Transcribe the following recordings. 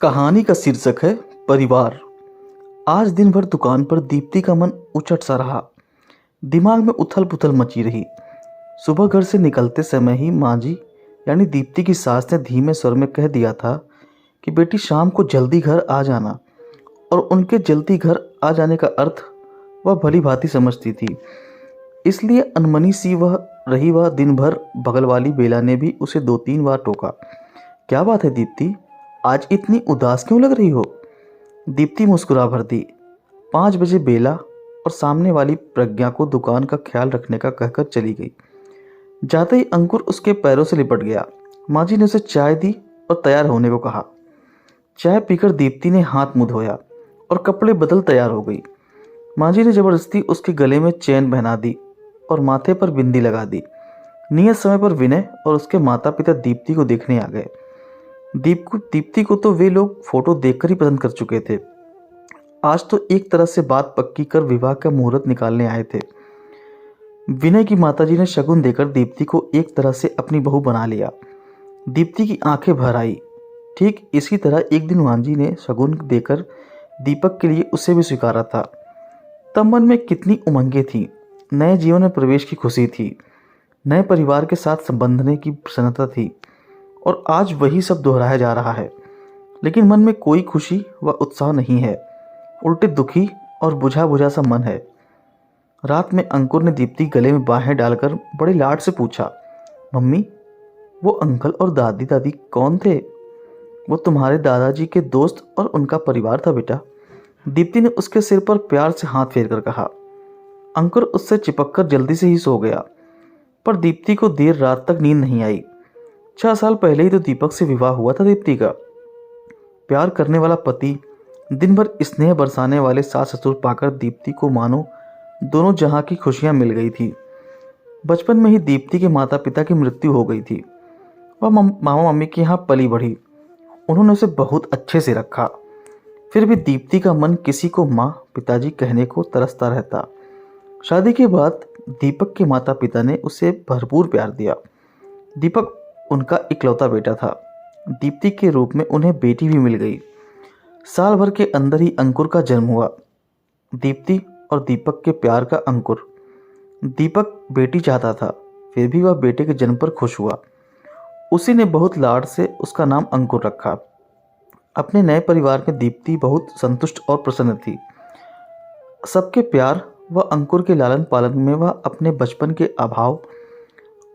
कहानी का शीर्षक है परिवार। आज दिन भर दुकान पर दीप्ति का मन उचट सा रहा। दिमाग में उथल पुथल मची रही। सुबह घर से निकलते समय ही माँ जी यानी दीप्ति की सास ने धीमे स्वर में कह दिया था कि बेटी शाम को जल्दी घर आ जाना। और उनके जल्दी घर आ जाने का अर्थ वह भली भांति समझती थी। इसलिए अनमनी सी वह दिन भर बगल वाली बेला ने भी उसे 2-3 बार टोका। क्या बात है दीप्ति, आज इतनी उदास क्यों लग रही हो? दीप्ति मुस्कुरा भर दी। 5 बजे बेला और सामने वाली प्रज्ञा को दुकान का ख्याल रखने का कहकर चली गई। जाते ही अंकुर उसके पैरों से लिपट गया। माँ जी ने उसे चाय दी और तैयार होने को कहा। चाय पीकर दीप्ति ने हाथ मुंह धोया और कपड़े बदल तैयार हो गई। माँ जी ने जबरदस्ती उसके गले में चेन पहना दी और माथे पर बिंदी लगा दी। नियत समय पर विनय और उसके माता पिता दीप्ति को देखने आ गए। दीप्ति को तो वे लोग फोटो देखकर ही पसंद कर चुके थे। आज तो एक तरह से बात पक्की कर विवाह का मुहूर्त निकालने आए थे। विनय की माताजी ने शगुन देकर दीप्ति को एक तरह से अपनी बहू बना लिया। दीप्ति की आंखें भर आई। ठीक इसी तरह एक दिन मां जी ने शगुन देकर दीपक के लिए उसे भी स्वीकारा था। तब मन में कितनी उमंगें थी। नए जीवन में प्रवेश की खुशी थी, नए परिवार के साथ संबंधने की प्रसन्नता थी। और आज वही सब दोहराया जा रहा है, लेकिन मन में कोई खुशी व उत्साह नहीं है। उल्टे दुखी और बुझा बुझा सा मन है। रात में अंकुर ने दीप्ति गले में बाहें डालकर बड़े लाड से पूछा, मम्मी वो अंकल और दादी दादी कौन थे? वो तुम्हारे दादाजी के दोस्त और उनका परिवार था बेटा। दीप्ति ने उसके सिर पर प्यार से हाथ फेर कर कहा। अंकुर उससे चिपककर जल्दी से ही सो गया। पर दीप्ति को देर रात तक नींद नहीं आई। 6 साल पहले ही तो दीपक से विवाह हुआ था दीप्ति का। प्यार करने वाला पति, दिन भर स्नेह बरसाने वाले सास ससुर पाकर दीप्ति को मानो दोनों जहां की खुशियां मिल गई थी। बचपन में ही दीप्ति के माता पिता की मृत्यु हो गई थी। वह मामा मम्मी के यहाँ पली बढ़ी। उन्होंने उसे बहुत अच्छे से रखा। फिर भी दीप्ति का मन किसी को माँ पिताजी कहने को तरसता रहता। शादी के बाद दीपक के माता पिता ने उसे भरपूर प्यार दिया। दीपक उनका इकलौता बेटा था। दीप्ति के रूप में उन्हें बेटी भी मिल गई। साल भर के अंदर ही अंकुर का जन्म हुआ। दीप्ति और दीपक के प्यार का अंकुर। दीपक बेटी चाहता था, फिर भी वह बेटे के जन्म पर खुश हुआ। उसी ने बहुत लाड से उसका नाम अंकुर रखा। अपने नए परिवार में दीप्ति बहुत संतुष्ट और प्रसन्न थी। सबके प्यार व अंकुर के लालन पालन में वह अपने बचपन के अभाव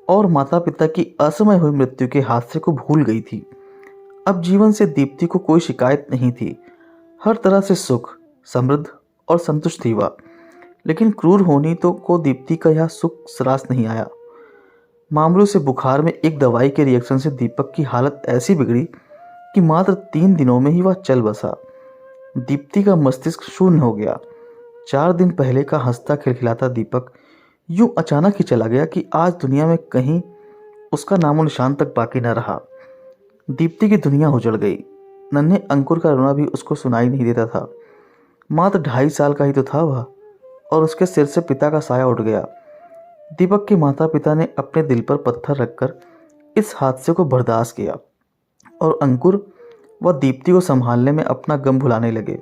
और माता पिता की असमय हुई मृत्यु के हादसे को भूल गई थी। अब जीवन से दीप्ति को कोई शिकायत नहीं थी। हर तरह से सुख, समृद्ध और संतुष्ट थी वह। लेकिन क्रूर होनी तो को दीप्ति का यह सुख सरास नहीं आया। मामूली से बुखार में एक दवाई के रिएक्शन से दीपक की हालत ऐसी बिगड़ी कि मात्र 3 दिनों में ही वह चल बसा। दीप्ति का मस्तिष्क शून्य हो गया। 4 दिन पहले का हंसता खिलखिलाता दीपक यूं अचानक ही चला गया कि आज दुनिया में कहीं उसका नामो निशान तक बाकी न रहा। दीप्ति की दुनिया उजड़ गई। नन्हे अंकुर का रोना भी उसको सुनाई नहीं देता था। मात्र 2.5 साल का ही तो था वह, और उसके सिर से पिता का साया उठ गया। दीपक के माता पिता ने अपने दिल पर पत्थर रखकर इस हादसे को बर्दाश्त किया और अंकुर व दीप्ति को संभालने में अपना गम भुलाने लगे।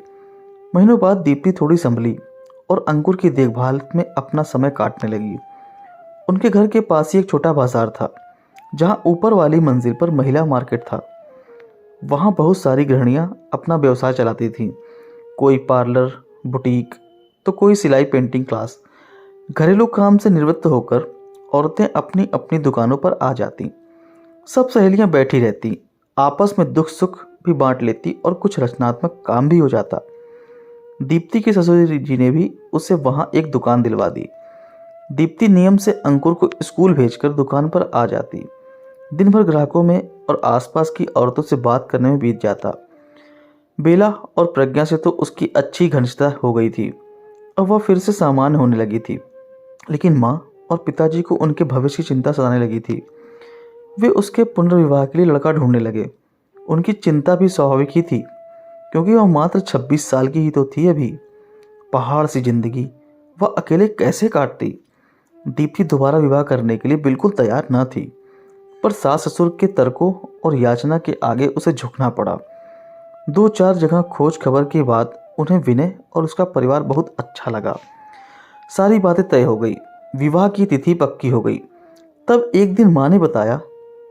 महीनों बाद दीप्ति थोड़ी संभली और अंकुर की देखभाल में अपना समय काटने लगी। उनके घर के पास ही एक छोटा बाजार था, जहां ऊपर वाली मंजिल पर महिला मार्केट था। वहां बहुत सारी गृहिणियां अपना व्यवसाय चलाती थीं। कोई पार्लर, बुटीक, तो कोई सिलाई पेंटिंग क्लास। घरेलू काम से निवृत्त होकर औरतें अपनी अपनी दुकानों पर आ जाती। सब सहेलियां बैठी रहती, आपस में दुख सुख भी बांट लेती और कुछ रचनात्मक काम भी हो जाता। दीप्ति के ससुर जी ने भी उसे वहां एक दुकान दिलवा दी। दीप्ति नियम से अंकुर को स्कूल भेजकर दुकान पर आ जाती। दिन भर ग्राहकों में और आसपास की औरतों से बात करने में बीत जाता। बेला और प्रज्ञा से तो उसकी अच्छी घनिष्ठता हो गई थी। अब वह फिर से सामान्य होने लगी थी। लेकिन माँ और पिताजी को उनके भविष्य की चिंता सताने लगी थी। वे उसके पुनर्विवाह के लिए लड़का ढूंढने लगे। उनकी चिंता भी स्वाभाविक ही थी, क्योंकि वह मात्र 26 साल की ही तो थी अभी। पहाड़ सी जिंदगी वह अकेले कैसे काटती? दीप्ति दोबारा विवाह करने के लिए बिल्कुल तैयार न थी, पर सास ससुर के तर्कों और याचना के आगे उसे झुकना पड़ा। दो चार जगह खोज खबर के बाद उन्हें विनय और उसका परिवार बहुत अच्छा लगा। सारी बातें तय हो गई, विवाह की तिथि पक्की हो गई। तब एक दिन माँ ने बताया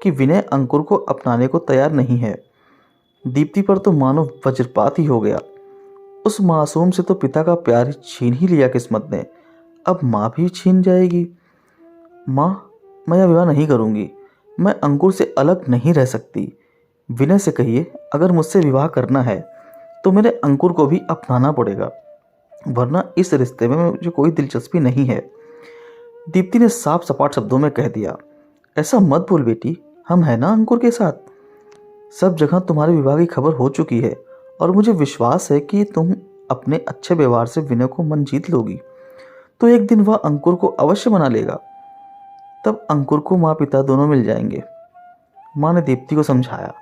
कि विनय अंकुर को अपनाने को तैयार नहीं है। दीप्ति पर तो मानो वज्रपात ही हो गया। उस मासूम से तो पिता का प्यार ही छीन ही लिया किस्मत ने, अब माँ भी छीन जाएगी। माँ, मैं यह विवाह नहीं करूँगी। मैं अंकुर से अलग नहीं रह सकती। विनय से कहिए अगर मुझसे विवाह करना है तो मेरे अंकुर को भी अपनाना पड़ेगा, वरना इस रिश्ते में मुझे कोई दिलचस्पी नहीं है। दीप्ति ने साफ सपाट शब्दों में कह दिया। ऐसा मत बोल बेटी, हम हैं ना अंकुर के साथ। सब जगह तुम्हारे विवाह की खबर हो चुकी है और मुझे विश्वास है कि तुम अपने अच्छे व्यवहार से विनय को मन जीत लोगी तो एक दिन वह अंकुर को अवश्य मना लेगा। तब अंकुर को माँ पिता दोनों मिल जाएंगे। माँ ने दीप्ति को समझाया।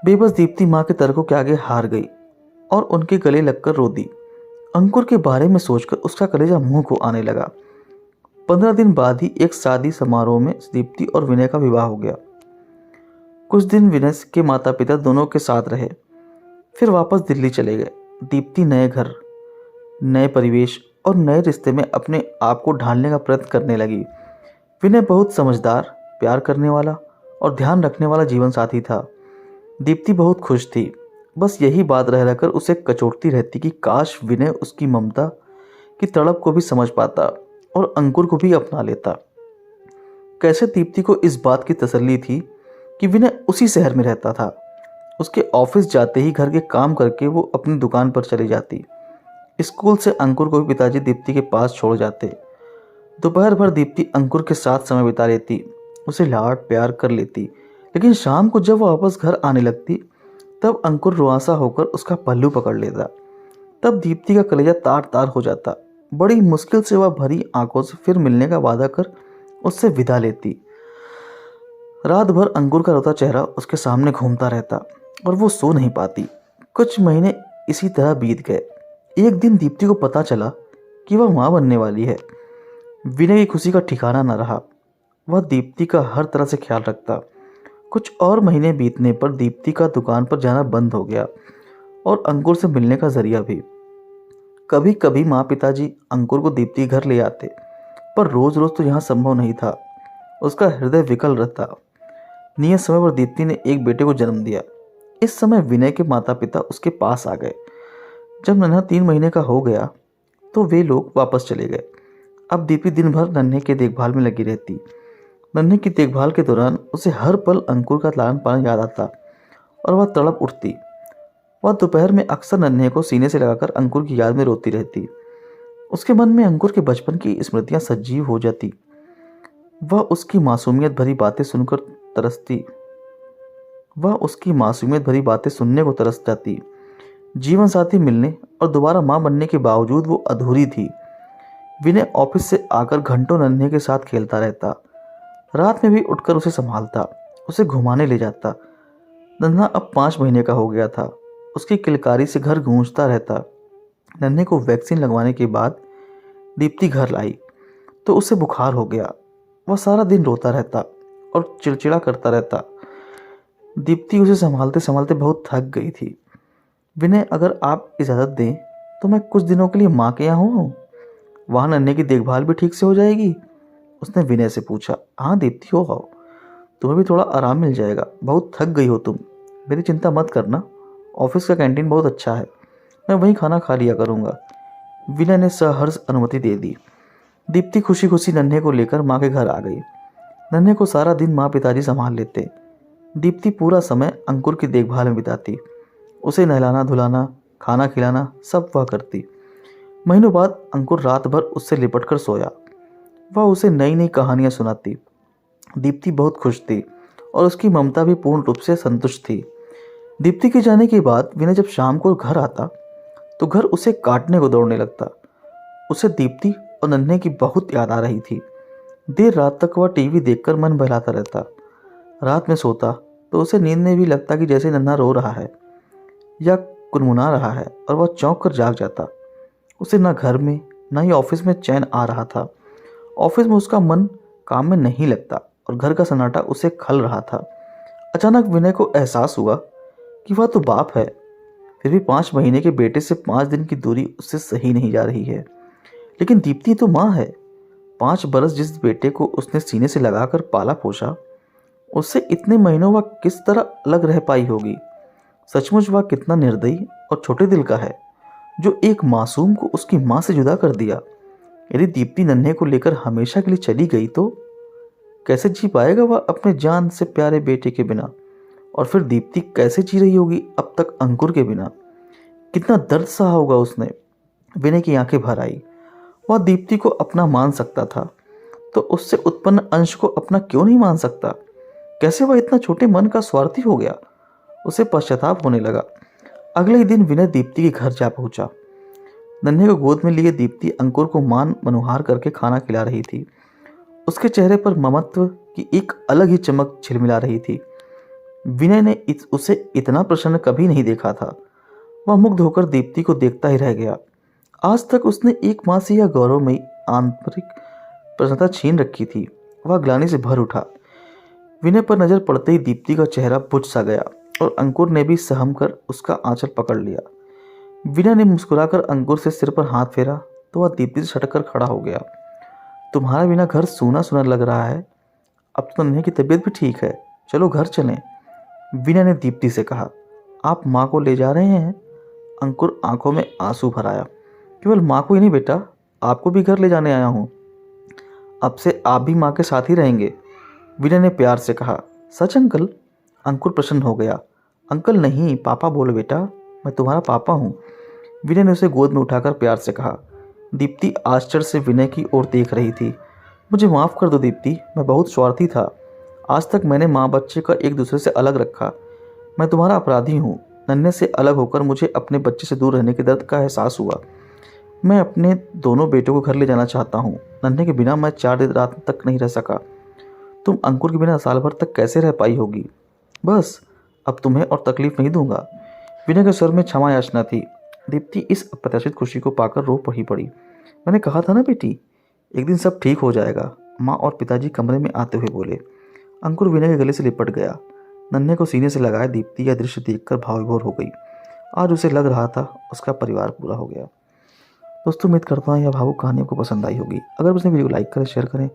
बेबस दीप्ति माँ के तर्कों के आगे हार गई और उनके गले लगकर रो दी। अंकुर के बारे में सोचकर उसका कलेजा मुंह को आने लगा। 15 दिन बाद ही एक शादी समारोह में दीप्ति और विनय का विवाह हो गया। कुछ दिन विनय के माता पिता दोनों के साथ रहे, फिर वापस दिल्ली चले गए। दीप्ति नए घर, नए परिवेश और नए रिश्ते में अपने आप को ढालने का प्रयत्न करने लगी। विनय बहुत समझदार, प्यार करने वाला और ध्यान रखने वाला जीवन साथी था। दीप्ति बहुत खुश थी। बस यही बात रह रहकर उसे कचोटती रहती कि काश विनय उसकी ममता की तड़प को भी समझ पाता और अंकुर को भी अपना लेता। कैसे दीप्ति को इस बात की तसल्ली थी कि विनय उसी शहर में रहता था। उसके ऑफिस जाते ही घर के काम करके वो अपनी दुकान पर चली जाती। स्कूल से अंकुर को भी पिताजी दीप्ति के पास छोड़ जाते। दोपहर भर दीप्ति अंकुर के साथ समय बिता लेती, उसे लाड प्यार कर लेती। लेकिन शाम को जब वह वापस घर आने लगती तब अंकुर रुआंसा होकर उसका पल्लू पकड़ लेता। तब दीप्ति का कलेजा तार तार हो जाता। बड़ी मुश्किल से वह भरी आंखों से फिर मिलने का वादा कर उससे विदा लेती। रात भर अंकुर का रोता चेहरा उसके सामने घूमता रहता और वो सो नहीं पाती। कुछ महीने इसी तरह बीत गए। एक दिन दीप्ति को पता चला कि वह माँ बनने वाली है। विनय की खुशी का ठिकाना न रहा। वह दीप्ति का हर तरह से ख्याल रखता। कुछ और महीने बीतने पर दीप्ति का दुकान पर जाना बंद हो गया और अंकुर से मिलने का जरिया भी। कभी कभी माँ पिताजी अंकुर को दीप्ति घर ले आते, पर रोज रोज तो यहाँ संभव नहीं था। उसका हृदय विकल रहता। नियत समय पर दीप्ति ने एक बेटे को जन्म दिया। इस समय विनय के माता पिता उसके पास आ गए। जब नन्हा 3 महीने का हो गया तो वे लोग वापस चले गए। अब दीप्ति दिन भर नन्हे के देखभाल में लगी रहती। नन्हे की देखभाल के दौरान उसे हर पल अंकुर का लालन पालन याद आता और वह तड़प उठती। वह दोपहर में अक्सर नन्हे को सीने से लगाकर अंकुर की याद में रोती रहती। उसके मन में अंकुर के बचपन की स्मृतियां सजीव हो जाती। वह उसकी मासूमियत भरी बातें सुनकर तरसती। वह उसकी मासूमियत भरी बातें सुनने को तरस जाती। जीवन साथी मिलने और दोबारा माँ बनने के बावजूद वो अधूरी थी। विनय ऑफिस से आकर घंटों नन्हे के साथ खेलता रहता। रात में भी उठकर उसे संभालता, उसे घुमाने ले जाता। नन्हा अब 5 महीने का हो गया था। उसकी किलकारी से घर गूंजता रहता। नन्हे को वैक्सीन लगवाने के बाद दीप्ति घर लाई तो उसे बुखार हो गया। वह सारा दिन रोता रहता और चिड़चिड़ा करता रहता। दीप्ति उसे संभालते संभालते बहुत थक गई थी। विनय, अगर आप इजाज़त दें तो मैं कुछ दिनों के लिए माँ के यहाँ हूँ, वहाँ नन्हे की देखभाल भी ठीक से हो जाएगी। उसने विनय से पूछा। हाँ दीप्ति, हो आओ, तुम्हें भी थोड़ा आराम मिल जाएगा। बहुत थक गई हो तुम। मेरी चिंता मत करना, ऑफिस का कैंटीन बहुत अच्छा है, मैं वहीं खाना खा लिया करूँगा। विनय ने सहर्ष अनुमति दे दी। दीप्ति खुशी खुशी नन्हे को लेकर माँ के घर आ गई। नन्हे को सारा दिन माँ पिताजी संभाल लेते। दीप्ति पूरा समय अंकुर की देखभाल में बिताती। उसे नहलाना धुलाना, खाना खिलाना सब वह करती। महीनों बाद अंकुर रात भर उससे लिपट कर सोया। वह उसे नई नई कहानियाँ सुनाती। दीप्ति बहुत खुश थी और उसकी ममता भी पूर्ण रूप से संतुष्ट थी। दीप्ति के जाने के बाद विनय जब शाम को घर आता तो घर उसे काटने को दौड़ने लगता। उसे दीप्ति और नन्हे की बहुत याद आ रही थी। देर रात तक वह टीवी देखकर मन बहलाता रहता। रात में सोता तो उसे नींद में भी लगता कि जैसे नन्हा रो रहा है या कुनमुना रहा है और वह चौंक कर जाग जाता। उसे न घर में न ही ऑफिस में चैन आ रहा था। ऑफिस में उसका मन काम में नहीं लगता और घर का सन्नाटा उसे खल रहा था। अचानक विनय को एहसास हुआ कि वह तो बाप है। फिर भी 5 महीने के बेटे से 5 दिन की दूरी उससे सही नहीं जा रही है। लेकिन दीप्ति तो माँ है। 5 बरस जिस बेटे को उसने सीने से लगाकर पाला पोसा, उससे इतने महीनों वह किस तरह अलग रह पाई होगी। सचमुच वह कितना निर्दयी और छोटे दिल का है, जो एक मासूम को उसकी माँ से जुदा कर दिया। यदि दीप्ति नन्हे को लेकर हमेशा के लिए चली गई तो कैसे जी पाएगा वह अपने जान से प्यारे बेटे के बिना। और फिर दीप्ति कैसे जी रही होगी अब तक अंकुर के बिना। कितना दर्द सहा होगा उसने। विनय की आंखें भर आई। वह दीप्ति को अपना मान सकता था तो उससे उत्पन्न अंश को अपना क्यों नहीं मान सकता। कैसे वह इतना छोटे मन का स्वार्थी हो गया। उसे पश्चाताप होने लगा। अगले ही दिन विनय दीप्ति के घर जा पहुंचा। नन्हे को गोद में लिए दीप्ति अंकुर को मान मनोहार करके खाना खिला रही थी। उसके चेहरे पर ममत्व की एक अलग ही चमक झिलमिला रही थी। विनय ने उसे इतना प्रसन्न कभी नहीं देखा था। वह मुग्ध होकर दीप्ति को देखता ही रह गया। आज तक उसने एक माँ से यह गौरवमयी आंतरिक प्रसन्नता छीन रखी थी। वह ग्लानि से भर उठा। विनय पर नजर पड़ते ही दीप्ति का चेहरा बुझ सा गया और अंकुर ने भी सहम कर उसका आंचल पकड़ लिया। विनय ने मुस्कुराकर अंकुर से सिर पर हाथ फेरा तो वह दीप्ति से सटकर खड़ा हो गया। तुम्हारा बिना घर सूना सूना लग रहा है। अब तो नन्हे की तबीयत भी ठीक है, चलो घर चलें। विनय ने दीप्ति से कहा। आप माँ को ले जा रहे हैं? अंकुर आंखों में आंसू भर आया। केवल माँ को ही नहीं बेटा, आपको भी घर ले जाने आया हूँ। अब से आप भी माँ के साथ ही रहेंगे, विनय ने प्यार से कहा। सच अंकल? अंकुर प्रसन्न हो गया। अंकल नहीं, पापा बोलो बेटा, मैं तुम्हारा पापा हूँ, विनय ने उसे गोद में उठाकर प्यार से कहा। दीप्ति आश्चर्य से विनय की ओर देख रही थी। मुझे माफ़ कर दो दीप्ति, मैं बहुत स्वार्थी था। आज तक मैंने माँ बच्चे का एक दूसरे से अलग रखा। मैं तुम्हारा अपराधी हूँ। नन्हे से अलग होकर मुझे अपने बच्चे से दूर रहने के दर्द का एहसास हुआ। मैं अपने दोनों बेटों को घर ले जाना चाहता हूँ। नन्हे के बिना मैं 4 दिन रात तक नहीं रह सका। तुम अंकुर के बिना साल भर तक कैसे रह पाई होगी। बस अब तुम्हें और तकलीफ नहीं दूंगा। विनय के स्वर में क्षमा याचना थी। दीप्ति इस अप्रत्याशित खुशी को पाकर रो ही पड़ी। मैंने कहा था ना बेटी, एक दिन सब ठीक हो जाएगा, माँ और पिताजी कमरे में आते हुए बोले। अंकुर विनय के गले से लिपट गया। नन्हे को सीने से लगाए दीप्ति यह दृश्य देखकर भावविभोर हो गई। आज उसे लग रहा था उसका परिवार पूरा हो गया। दोस्तों, उम्मीद करता हूँ यह भावुक कहानी आपको पसंद आई होगी। अगर उसने वीडियो को लाइक करें, शेयर करें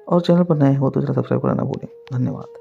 और चैनल पर नए हो तो चैनल सब्सक्राइब करना ना भूलें। धन्यवाद।